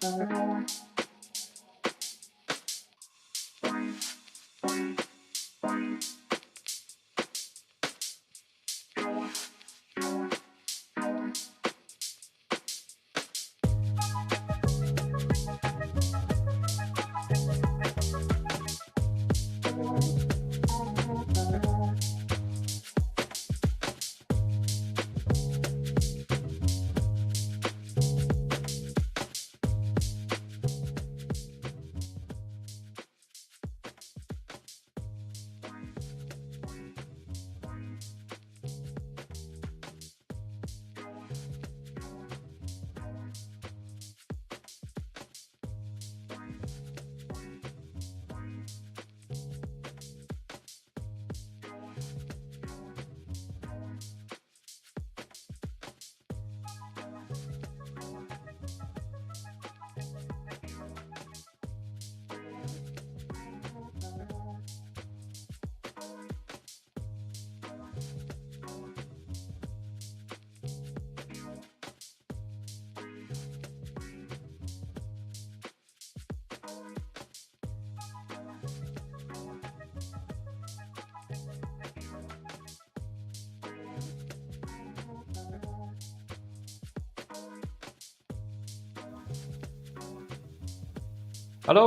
Hello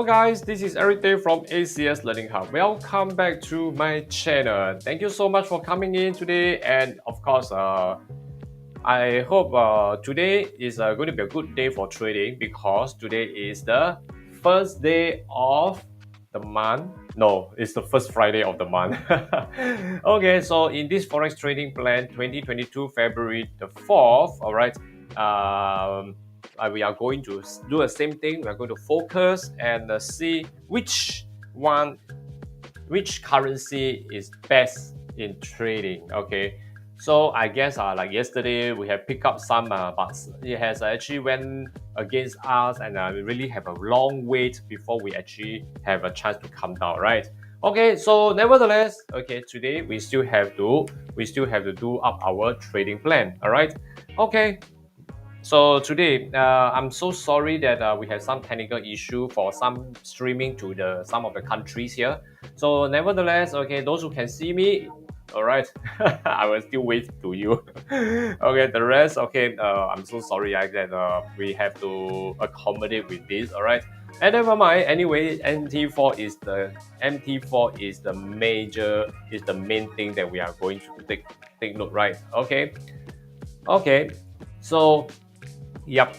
guys, this is Eric Day from ACS Learning Hub. Welcome back to my channel. Thank you so much for coming in today, and of course, I hope today is going to be a good day for trading because today is the first day of the month. No, it's the first Friday of the month. Okay, so in this Forex Trading Plan 2022 February the 4th, all right, we are going to do the same thing. We are going to focus and see which currency is best in trading. Okay, so I guess like yesterday we have picked up some, but it has actually went against us, and we really have a long wait before we actually have a chance to come down, right? Okay, so nevertheless, okay, today we still have to do up our trading plan. All right, okay. So today, I'm so sorry that we have some technical issue for some streaming to some of the countries here. So nevertheless, okay, those who can see me, all right, I will still wave to you. Okay, the rest, okay, I'm so sorry that we have to accommodate with this, all right. And never mind. Anyway, MT4 is the main thing that we are going to take note, right? Okay, okay. So yep.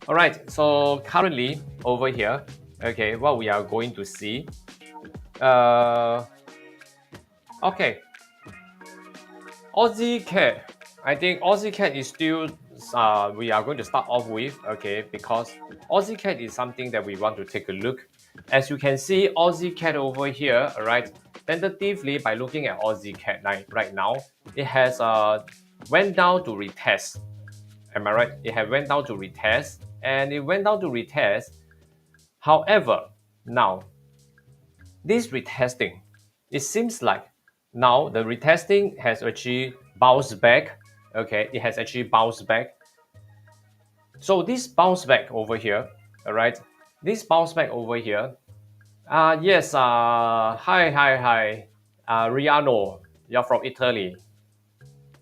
All right. So currently over here, okay, what we are going to see. Okay. Aussie CAD. I think Aussie CAD is still we are going to start off with, okay, because Aussie CAD is something that we want to take a look. As you can see, Aussie CAD over here, all right. Tentatively, by looking at Aussie CAD right now, it has went down to retest. Am I right? It had went down to retest, and it went down to retest. However, now this retesting, it seems like now the retesting has actually bounced back. Okay, it has actually bounced back. So this bounce back over here, all right, this bounce back over here. Yes. Hi. Riano, you're from Italy.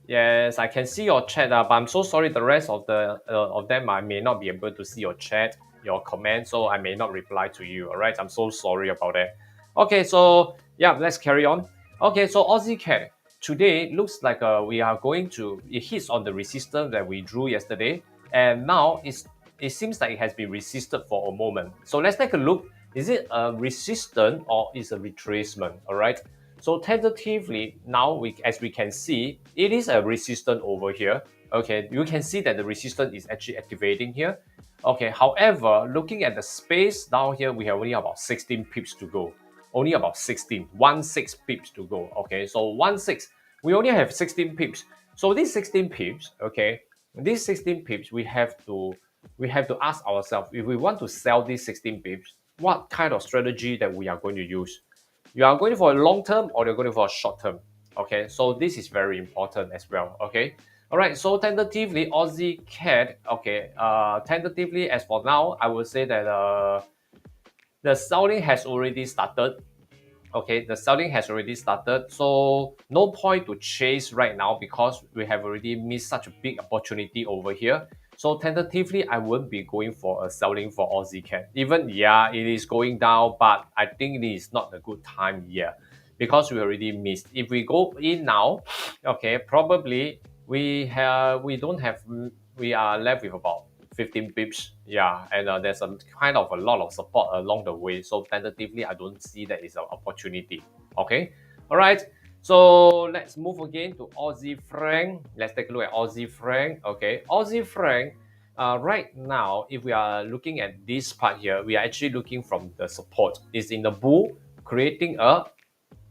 Yes, I can see your chat, but I'm so sorry. The rest of them, I may not be able to see your chat, your comment, so I may not reply to you. All right, I'm so sorry about that. Okay, so yeah, let's carry on. Okay, so Aussie CAD today looks like we are going to. It hits on the resistance that we drew yesterday, and now it seems like it has been resisted for a moment. So let's take a look. Is it a resistance or is a retracement? All right. So tentatively, now as we can see, it is a resistance over here. Okay, you can see that the resistance is actually activating here. Okay, however, looking at the space down here, we have only about 16 pips to go. Only about 16 pips to go. Okay, so 16, we only have 16 pips. So these 16 pips, okay, these 16 pips, we have to ask ourselves, if we want to sell these 16 pips, what kind of strategy that we are going to use? You are going for a long term or you're going for a short term. Okay, so this is very important as well. Okay, All right, so tentatively Aussie CAD, okay, tentatively as for now, I would say that the selling has already started. Okay, the selling has already started, so no point to chase right now because we have already missed such a big opportunity over here. So tentatively, I won't be going for a selling for Aussie CAD. Even yeah, it is going down, but I think it is not a good time yet because we already missed. If we go in now, okay, probably we are left with about 15 pips. Yeah, and there's a kind of a lot of support along the way. So tentatively, I don't see that is an opportunity. Okay, all right. So let's move again to Aussie franc. Let's take a look at Aussie franc. Okay, Aussie franc. Right now, if we are looking at this part here, we are actually looking from the support. It's in the bull, creating a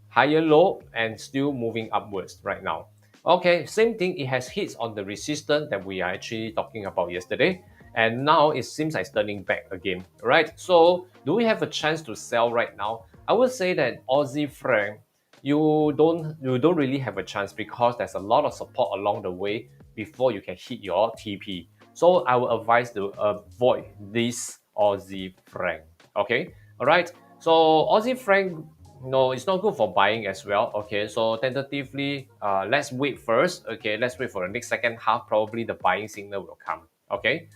higher low and still moving upwards right now. Okay, same thing, it has hits on the resistance that we are actually talking about yesterday, and now it seems like it's turning back again, right? So do we have a chance to sell right now? I would say that Aussie franc, you don't really have a chance because there's a lot of support along the way before you can hit your TP. So I will advise to avoid this Aussie franc. Okay, all right. So Aussie franc, no, it's not good for buying as well. Okay, so tentatively, let's wait first. Okay, let's wait for the next second half. Probably the buying signal will come. Okay,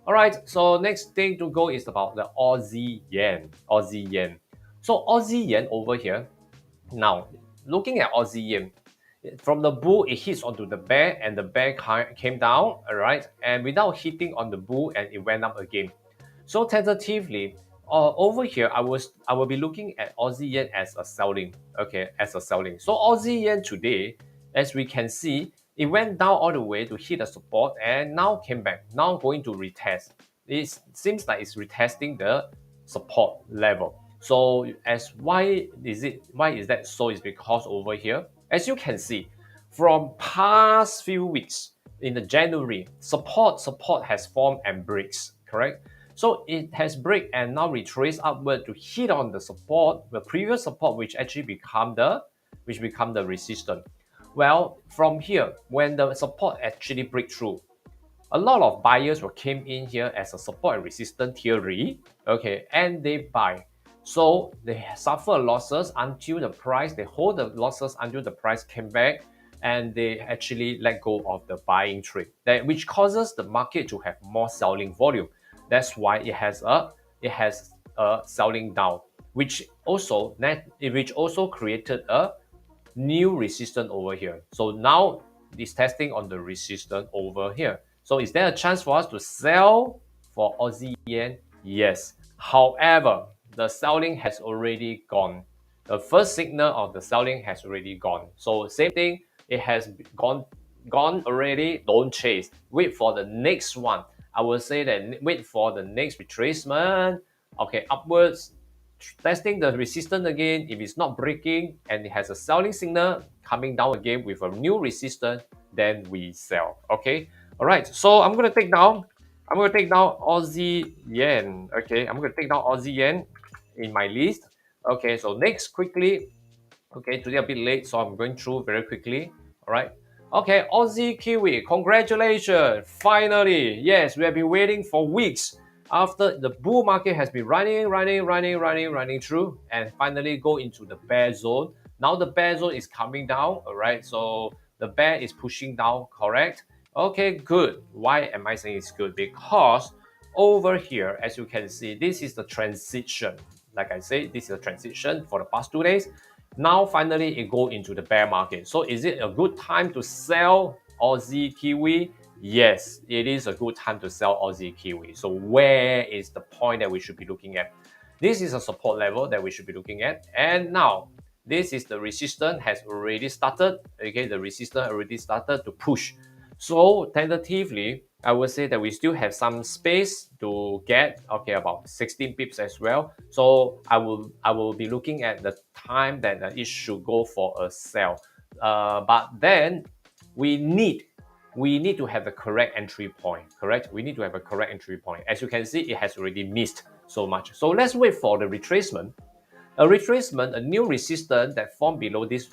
all right. So next thing to go is about the Aussie yen. Aussie yen. So Aussie yen over here. Now, looking at Aussie yen, from the bull, it hits onto the bear, and the bear came down. All right, and without hitting on the bull, and it went up again. So tentatively, over here, I will be looking at Aussie yen as a selling. Okay, as a selling. So Aussie yen today, as we can see, it went down all the way to hit the support and now came back. Now going to retest. It seems like it's retesting the support level. So as why is that so? Is because over here, as you can see, from past few weeks in the January, support has formed and breaks. Correct. So it has break and now retrace upward to hit on the support, the previous support, which actually become the resistance. Well, from here, when the support actually break through, a lot of buyers will came in here as a support and resistance theory, okay, and they buy. So they suffer losses until the price, they hold the losses until the price came back, and they actually let go of the buying trade, which causes the market to have more selling volume. That's why it has a selling down, which also created a new resistance over here. So now it's testing on the resistance over here. So is there a chance for us to sell for Aussie yen? Yes. However, the selling has already gone. The first signal of the selling has already gone. So same thing, it has gone already. Don't chase. Wait for the next one. I will say that wait for the next retracement. Okay, upwards, testing the resistance again. If it's not breaking and it has a selling signal coming down again with a new resistance, then we sell. Okay. All right. So I'm gonna take down Aussie yen. Okay. I'm gonna take down Aussie yen in my list. Okay. So next, quickly. Okay. Today a bit late, so I'm going through very quickly. All right. Okay. Aussie Kiwi. Congratulations. Finally. Yes, we have been waiting for weeks after the bull market has been running through and finally go into the bear zone. Now the bear zone is coming down, all right? So the bear is pushing down, correct? Okay, good. Why am I saying it's good? Because over here, as you can see, this is the transition. Like I said, this is a transition for the past 2 days. Now finally it go into the bear market. So is it a good time to sell Aussie Kiwi? Yes, it is a good time to sell Aussie Kiwi. So where is the point that we should be looking at? This is a support level that we should be looking at. And now, this is the resistance has already started. Okay, the resistance already started to push. So tentatively, I would say that we still have some space to get, okay, about 16 pips as well. So I will be looking at the time that it should go for a sell. But then we need to have the correct entry point, correct? We need to have a correct entry point. As you can see, it has already missed so much. So let's wait for the retracement. A retracement, a new resistance that formed below this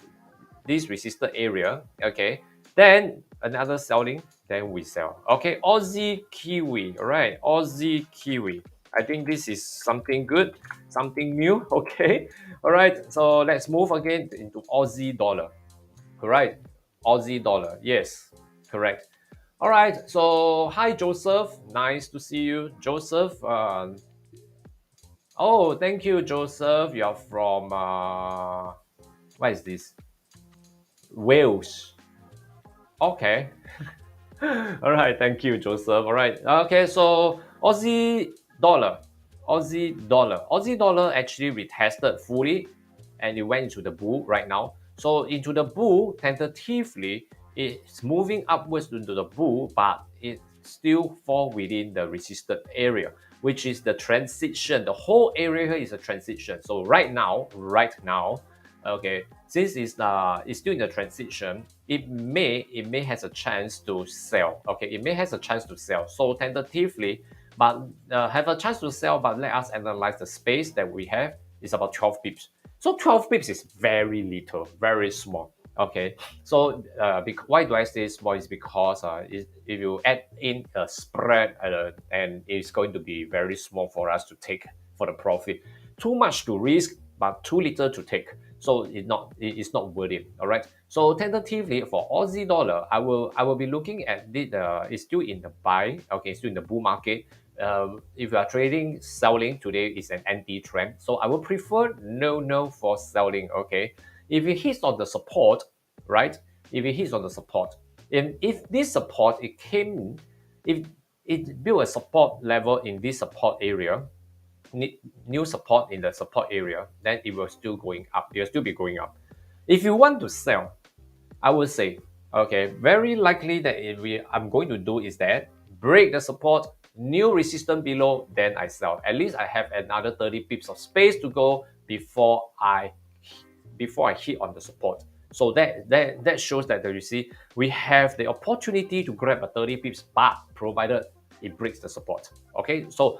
resistance area, okay? Then another selling, then we sell. Okay, Aussie Kiwi, all right, Aussie Kiwi. I think this is something good, something new. Okay, all right. So let's move again into Aussie dollar. All right, Aussie dollar. Yes, correct. All right. So hi Joseph, nice to see you, Joseph. Oh, thank you, Joseph. You're from what is this? Wales. Okay. All right, thank you, Joseph. All right, okay, so Aussie dollar actually retested fully, and it went into the bull right now. So into the bull, tentatively, it's moving upwards into the bull, but it still fall within the resisted area, which is the transition. The whole area here is a transition. So right now, okay, since it's still in the transition, it may has a chance to sell. Okay, it may has a chance to sell. So tentatively, but have a chance to sell. But let us analyze the space that we have. It's about 12 pips. So 12 pips is very little, very small. Okay, so why do I say small? Is because if you add in a spread and it's going to be very small for us to take for the profit. Too much to risk, but too little to take. So it's not worth it. All right. So tentatively for Aussie dollar, I will be looking at it. It's still in the buy. Okay, still in the bull market. If you are trading selling today is an anti-trend, so I will prefer no for selling. Okay, if it hits on the support, right? If it hits on the support, and if this support it came, if it built a support level in this support area, new support in the support area, then it will still going up. It will still be going up. If you want to sell, I would say, okay, very likely that I'm going to do is that break the support, new resistance below, then I sell. At least I have another 30 pips of space to go before I hit on the support. So that shows that you see we have the opportunity to grab a 30 pips, but provided it breaks the support. Okay, so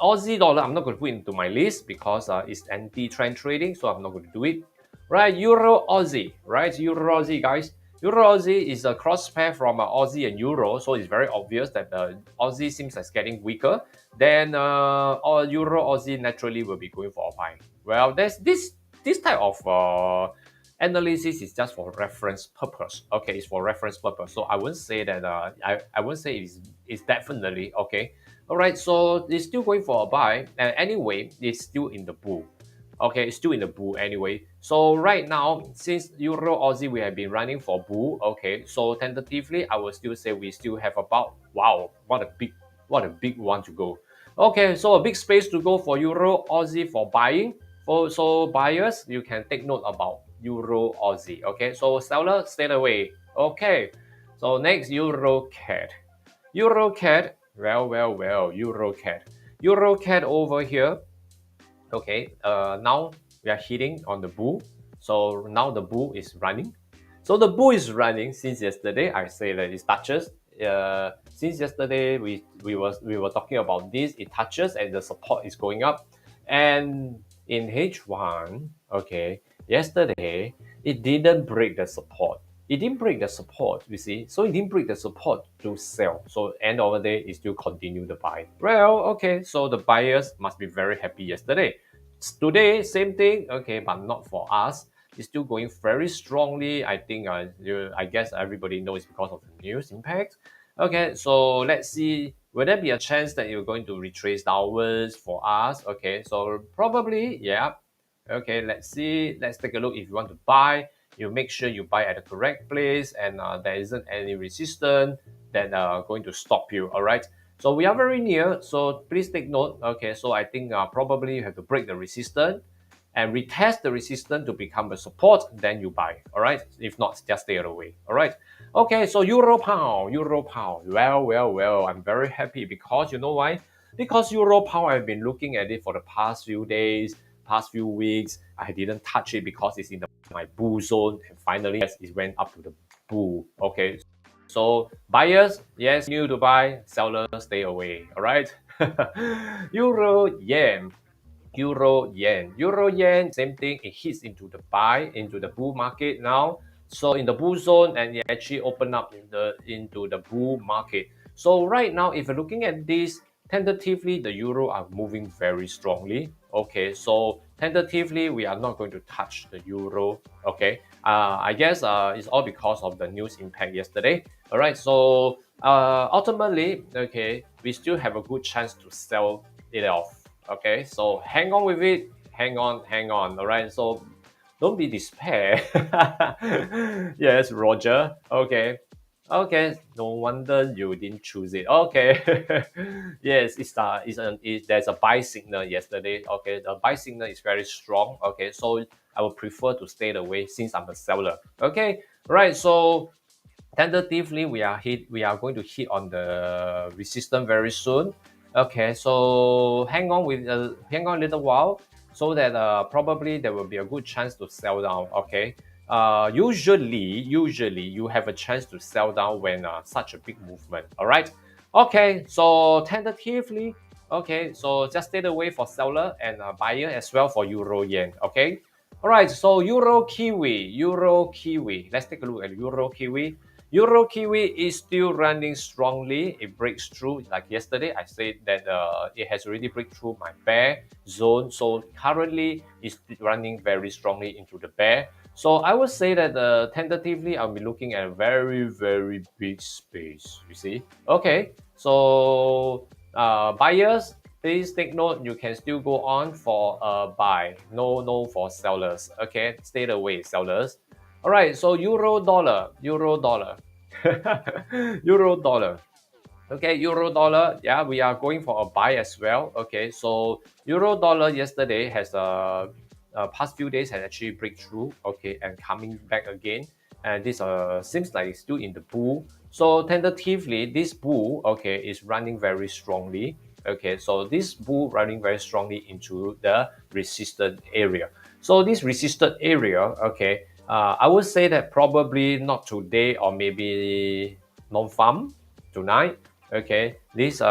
Aussie dollar, I'm not going to put into my list because it's anti-trend trading, so I'm not going to do it. Right, Euro Aussie, right? Euro Aussie, guys. Euro Aussie is a cross pair from Aussie and Euro, so it's very obvious that the Aussie seems like getting weaker. Then Euro Aussie naturally will be going for a buy. Well, there's this type of analysis is just for reference purpose. Okay, it's for reference purpose. So I wouldn't say that I wouldn't say it's definitely okay. All right, so it's still going for a buy, and anyway, it's still in the bull. Okay, it's still in the bull anyway. So right now, since Euro Aussie we have been running for bull, okay, so tentatively I will still say we still have about, wow, what a big one to go. Okay, so a big space to go for Euro Aussie for buying. So buyers, you can take note about Euro Aussie. Okay, so seller, stay away. Okay, so next Euro CAD. Euro CAD, well, Euro CAD. Euro CAD over here. Okay, now we are hitting on the bull. So now the bull is running. So the bull is running since yesterday. I say that it touches. Since yesterday we were talking about this. It touches and the support is going up. And in H1, okay, yesterday it didn't break the support. It didn't break the support, you see. So it didn't break the support to sell. So end of the day, it still continue the buy. Well, okay, so the buyers must be very happy yesterday. Today, same thing, okay, but not for us. It's still going very strongly. I think I guess everybody knows because of the news impact. Okay, so let's see. Will there be a chance that you're going to retrace downwards for us? Okay, so probably, yeah. Okay, let's see. Let's take a look. If you want to buy, you make sure you buy at the correct place and there isn't any resistance that going to stop you. All right. So we are very near. So please take note. Okay, so I think probably you have to break the resistance and retest the resistance to become a support. Then you buy. All right. If not, just stay away. All right. Okay. So Euro pound. Well. I'm very happy because you know why? Because Euro pound, I've been looking at it for the past few days, past few weeks. I didn't touch it because it's in my bull zone, and finally yes, it went up to the bull. Okay, so buyers, yes, new to buy, sellers stay away. All right. Euro yen. Euro yen, same thing. It hits into the buy, into the bull market now. So in the bull zone, and it actually opened up into the bull market. So right now, if you're looking at this, tentatively the euro are moving very strongly. Okay, so tentatively we are not going to touch the euro. Okay, I guess it's all because of the news impact yesterday. All right, so ultimately, okay, we still have a good chance to sell it off. Okay, so hang on with it, hang on, hang on. All right, so don't be despair. Yes, Roger. Okay. Okay, no wonder you didn't choose it. Okay. Yes, there's a buy signal yesterday. Okay, the buy signal is very strong. Okay, so I would prefer to stay away since I'm a seller. Okay, right. So tentatively we are going to hit on the resistance very soon. Okay, so hang on a little while so that probably there will be a good chance to sell down. Okay, usually you have a chance to sell down when such a big movement. All right. Okay, so tentatively, okay, so just stay away for seller and buyer as well for euro yen. Okay. All right, so euro kiwi. Let's take a look at euro kiwi. Euro Kiwi is still running strongly. It breaks through. Like yesterday, I said that it has already break through my bear zone. So currently, it's running very strongly into the bear. So I would say that tentatively, I'll be looking at a very, very big space. You see? Okay. So buyers, please take note. You can still go on for a buy. No for sellers. Okay. Stay away, sellers. All right, so euro dollar, euro dollar. Okay, euro dollar. Yeah, we are going for a buy as well. Okay, so euro dollar yesterday has past few days has actually breakthrough. Okay, and coming back again, and this seems like it's still in the bull. So tentatively, this bull okay is running very strongly. Okay, so this bull running very strongly into the resistant area. So this resistant area, okay, I would say that probably not today or maybe non-farm tonight. Okay, this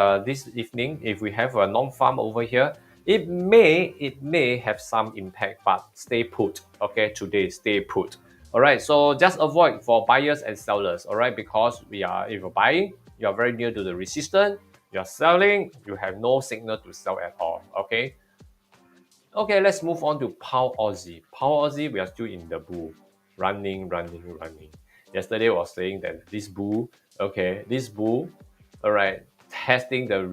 evening, if we have a non-farm over here, it may have some impact, but stay put. Okay, today stay put. All right, so just avoid for buyers and sellers. All right, because if you're buying, you are very near to the resistance. You're selling, you have no signal to sell at all. Okay. Okay, let's move on to Pound Aussie. Pound Aussie, we are still in the bull. Running. Yesterday I was saying that this bull, okay, this bull, all right, testing the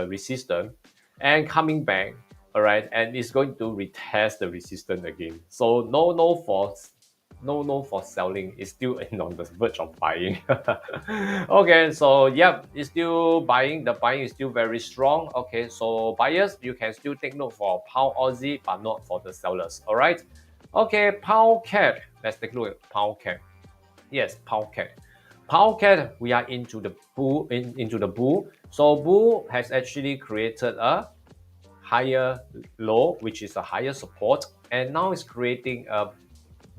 resistance and coming back, all right, and it's going to retest the resistance again. So no for selling. It's still on the verge of buying. Okay, so yep, it's still buying. The buying is still very strong. Okay, so buyers, you can still take note for Pound Aussie, but not for the sellers. All right. Okay, Pound CAD. Let's take a look at Pound CAD. Yes, Pound CAD. Pound CAD, we are into the bull. Into the bull. So bull has actually created a higher low, which is a higher support, and now it's creating a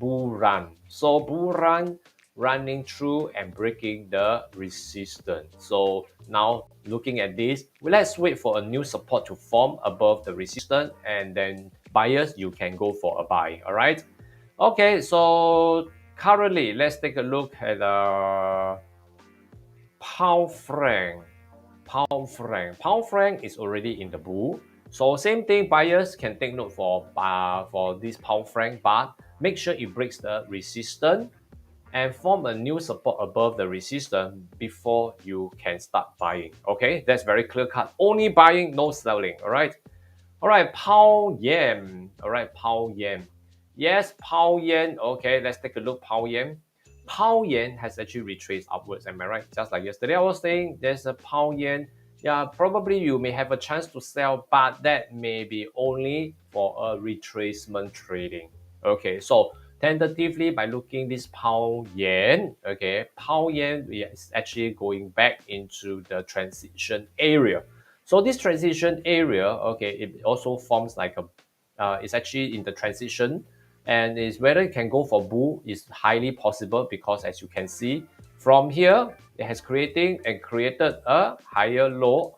bull run. So bull run running through and breaking the resistance. So now looking at this, let's wait for a new support to form above the resistance, and then buyers, you can go for a buy. All right. Okay, so currently let's take a look at pound franc. Pound franc is already in the bull. So same thing, buyers can take note for this pound franc, but make sure it breaks the resistance and form a new support above the resistance before you can start buying. Okay, that's very clear cut. Only buying, no selling. All right. All right, pound yen. All right, pound yen. Yes, pound yen. Okay, let's take a look. Pound yen. Pound yen has actually retraced upwards. Am I right? Just like yesterday, I was saying there's a pound yen. Yeah, probably you may have a chance to sell, but that may be only for a retracement trading. Okay, so tentatively by looking this pound yen, okay, pound yen is actually going back into the transition area. So this transition area, okay, it also forms like it's actually in the transition, and is whether it can go for bull is highly possible because as you can see from here, it has created a higher low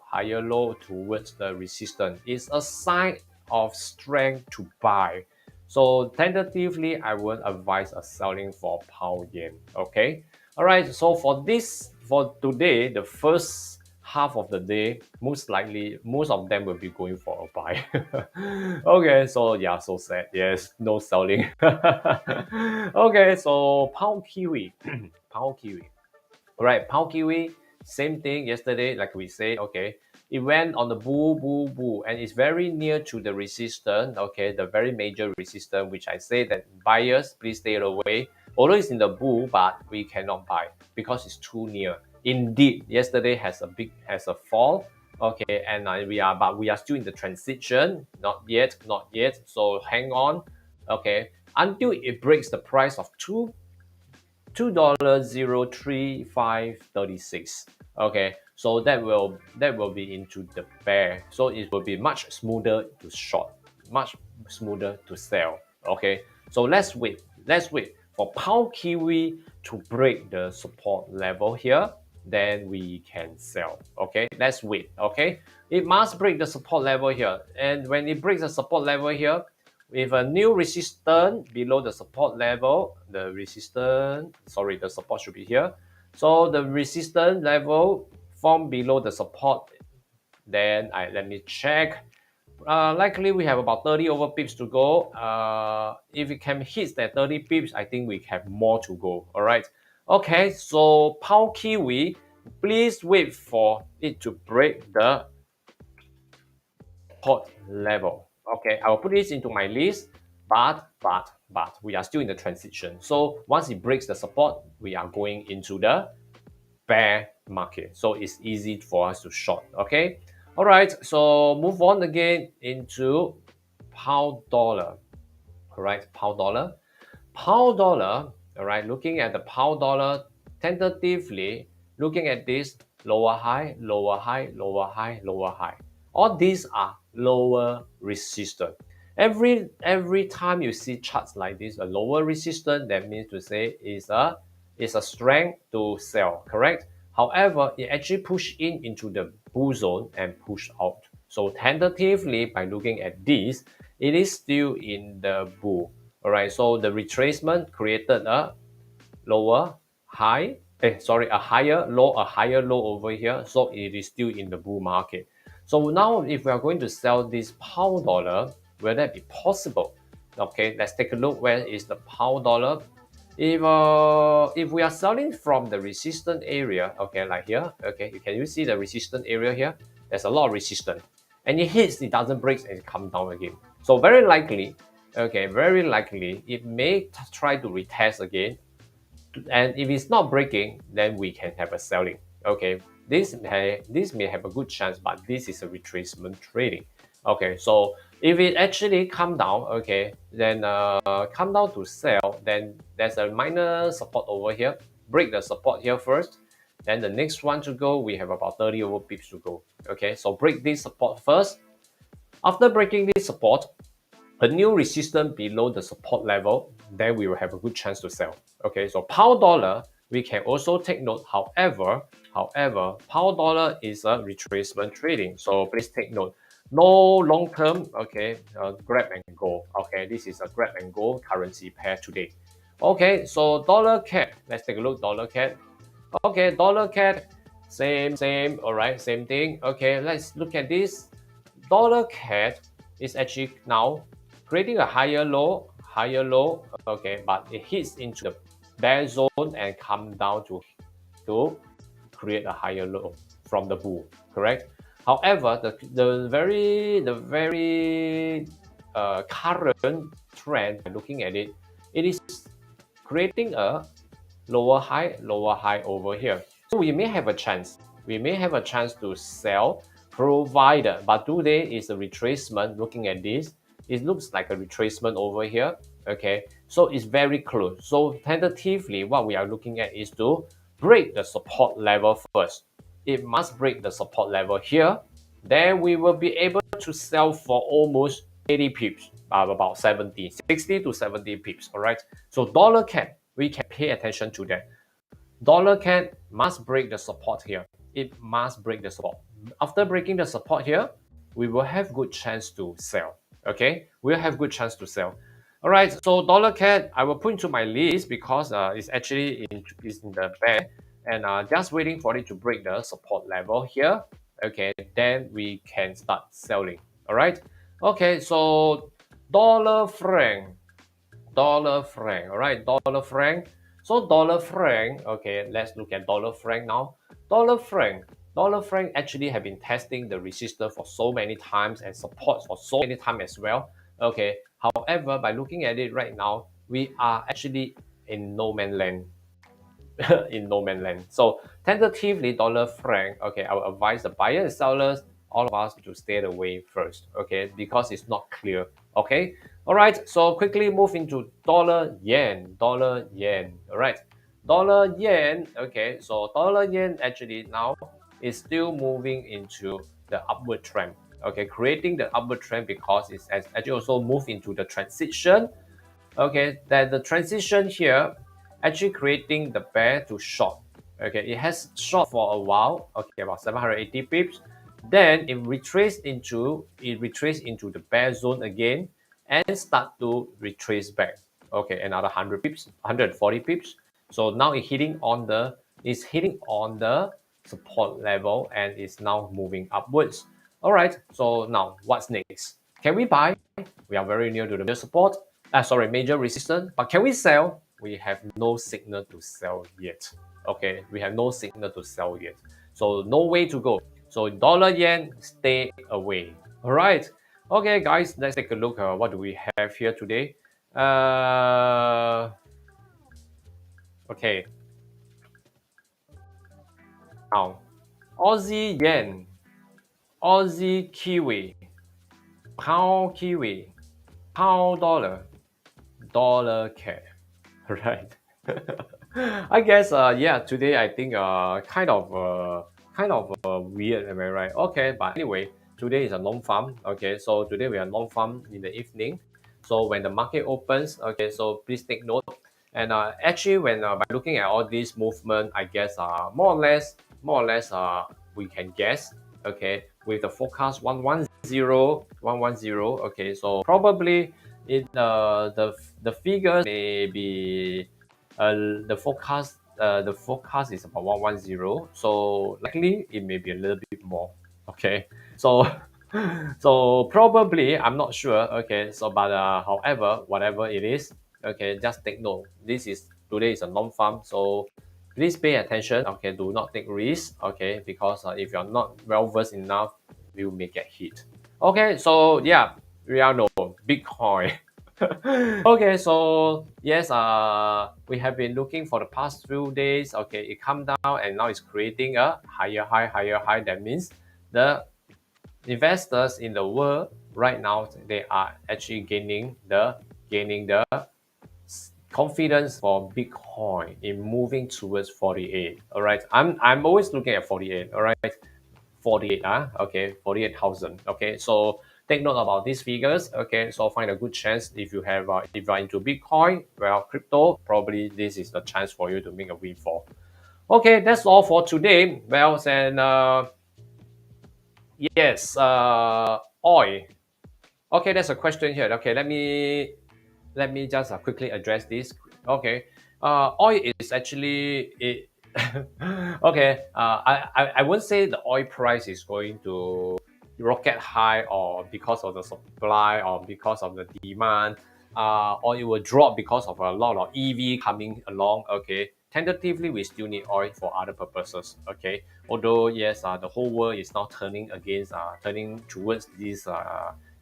towards the resistance. It's a sign of strength to buy. So tentatively, I would advise a selling for pound yen. Okay. All right. So for today, the first half of the day, most likely, most of them will be going for a buy. Okay. So yeah, so sad. Yes, no selling. Okay. So pound kiwi, pound kiwi. All right, pound kiwi, same thing yesterday, like we say, okay, it went on the bull, and it's very near to the resistance, okay, the very major resistance, which I say that buyers, please stay away. Although it's in the bull, but we cannot buy because it's too near. Indeed, yesterday has a fall, okay, and we are still in the transition, not yet. So hang on, okay, until it breaks the price of $2.03536. Okay, so that will be into the bear. So it will be much smoother to short, much smoother to sell. Okay, so let's wait for pound kiwi to break the support level here, then we can sell. Okay, let's wait. Okay, it must break the support level here, and when it breaks the support level here, with a new resistance below the support level, the support should be here. So the resistance level formed below the support, then let me check. Likely we have about 30 over pips to go. If it can hit that 30 pips, I think we have more to go. All right. Okay, so pound kiwi, please wait for it to break the support level. Okay, I will put this into my list, but we are still in the transition. So once it breaks the support, we are going into the bear market. So it's easy for us to short. Okay. All right. So move on again into pound dollar. All right. Pound dollar. Pound dollar. All right. Looking at the pound dollar, tentatively looking at this lower high, lower high, lower high, lower high. All these are lower resistance. Every time you see charts like this, a lower resistance, that means to say is a strength to sell, correct? However, it actually pushed into the bull zone and pushed out. So tentatively, by looking at this, it is still in the bull. All right, so the retracement created a lower high, a higher low over here. So it is still in the bull market. So now if we are going to sell this pound dollar, will that be possible? Okay, let's take a look. Where is the pound dollar? If we are selling from the resistance area, okay, like here, okay, you see the resistance area here? There's a lot of resistance, and it hits, it doesn't break, and it comes down again. So very likely, okay, very likely it may try to retest again, and if it's not breaking, then we can have a selling. Okay, this may have a good chance, but this is a retracement trading. Okay, so if it actually come down, okay, then come down to sell, then there's a minor support over here. Break the support here first, then the next one to go, we have about 30 over pips to go. Okay, so break this support first. After breaking this support, a new resistance below the support level, then we will have a good chance to sell. Okay, so pound dollar, we can also take note. However, pound dollar is a retracement trading, so please take note. No long term, okay, grab and go. Okay, this is a grab and go currency pair today. Okay, so dollar CAD, let's take a look. Dollar CAD. Okay, dollar CAD, same. All right, same thing. Okay, let's look at this. Dollar CAD is actually now creating a higher low, okay, but it hits into the bear zone and come down to create a higher low from the bull, correct? However, the very current trend, looking at it, it is creating a lower high over here. So we may have a chance. We may have a chance to sell, provided, but today is a retracement. Looking at this, it looks like a retracement over here. Okay, so it's very close. So tentatively, what we are looking at is to break the support level first. It must break the support level here. Then we will be able to sell for almost 80 pips, about 60 to 70 pips. All right. So dollar CAD, we can pay attention to that. Dollar CAD must break the support here. It must break the support. After breaking the support here, we will have good chance to sell. Okay, we'll have good chance to sell. All right, so dollar CAD, I will put into my list because it's actually is in the band, and just waiting for it to break the support level here. Okay, then we can start selling. All right. Okay, so dollar franc, dollar franc. All right, dollar franc. So dollar franc. Okay, let's look at dollar franc now. Dollar franc. Dollar franc actually have been testing the resistance for so many times and support for so many times as well. Okay. However, by looking at it right now, we are actually in no man land. In no man land. So tentatively, dollar franc. Okay, I will advise the buyers and sellers, all of us, to stay away first. Okay, because it's not clear. Okay. All right. So quickly move into dollar yen. Dollar yen. All right. Dollar yen. Okay. So dollar yen actually now is still moving into the upward trend. Okay, creating the upward trend because it's actually also moved into the transition. Okay, that the transition here actually creating the bear to short. Okay, it has short for a while. Okay, about 780 pips. Then it retrace into the bear zone again and start to retrace back. Okay, another 100 pips, 140 pips. So now it's hitting on the support level and is now moving upwards. All right. So now what's next? Can we buy? We are very near to the major support. Major resistance. But can we sell? We have no signal to sell yet. Okay, we have no signal to sell yet. So no way to go. So dollar yen, stay away. All right. Okay, guys, let's take a look at what do we have here today. Okay, now Aussie yen, Aussie kiwi, pound dollar, dollar CAD. Right. I guess yeah, today I think weird, am I right? Okay, but anyway, today is a long farm. Okay, so today we are long farm in the evening. So when the market opens, okay, so please take note. And actually, when by looking at all these movement, I guess more or less we can guess. Okay, with the forecast 110. Okay, so probably the figures may be the forecast is about 110, so likely it may be a little bit more. Okay, so so probably I'm not sure. Okay, so but however, whatever it is, okay, just take note. Today is a non farm, so please pay attention. Okay, do not take risks. Okay, because if you're not well versed enough, you may get hit. Okay, so yeah, we all know Bitcoin. Okay, so yes, we have been looking for the past few days. Okay, it come down and now it's creating a higher high. That means the investors in the world right now, they are actually gaining the confidence for Bitcoin in moving towards 48. All right, I'm always looking at 48. All right, 48, okay, 48,000. Okay, so take note about these figures. Okay, so find a good chance if you have if you are into Bitcoin, well, crypto, probably this is the chance for you to make a windfall. Okay, that's all for today. Well, and yes, oil. Okay, there's a question here. Okay, let me just quickly address this. Okay, oil is actually it. Okay, I won't say the oil price is going to rocket high or because of the supply or because of the demand, or it will drop because of a lot of EV coming along. Okay, tentatively we still need oil for other purposes. Okay, although yes, the whole world is now turning towards this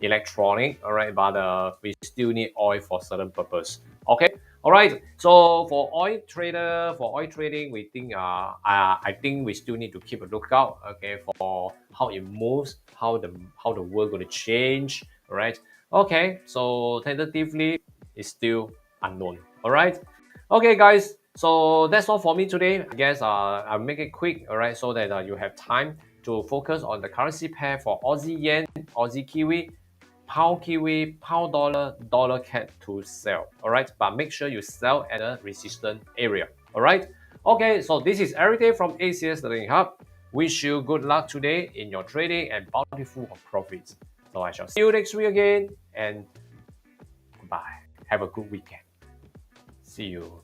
electronic. All right, but we still need oil for certain purpose. Okay. All right. So for oil trading, we think I think we still need to keep a lookout. Okay, for how it moves, how the world going to change. All right. Okay. So tentatively, it's still unknown. All right. Okay, guys. So that's all for me today. I guess I'll make it quick. All right, so that you have time to focus on the currency pair for Aussie yen, Aussie kiwi, pound dollar, dollar CAD to sell. All right, but make sure you sell at a resistant area. All right. Okay, so this is everything from ACS Learning Hub. Wish you good luck today in your trading and bountiful of profits. So I shall see you next week again, and goodbye. Have a good weekend. See you.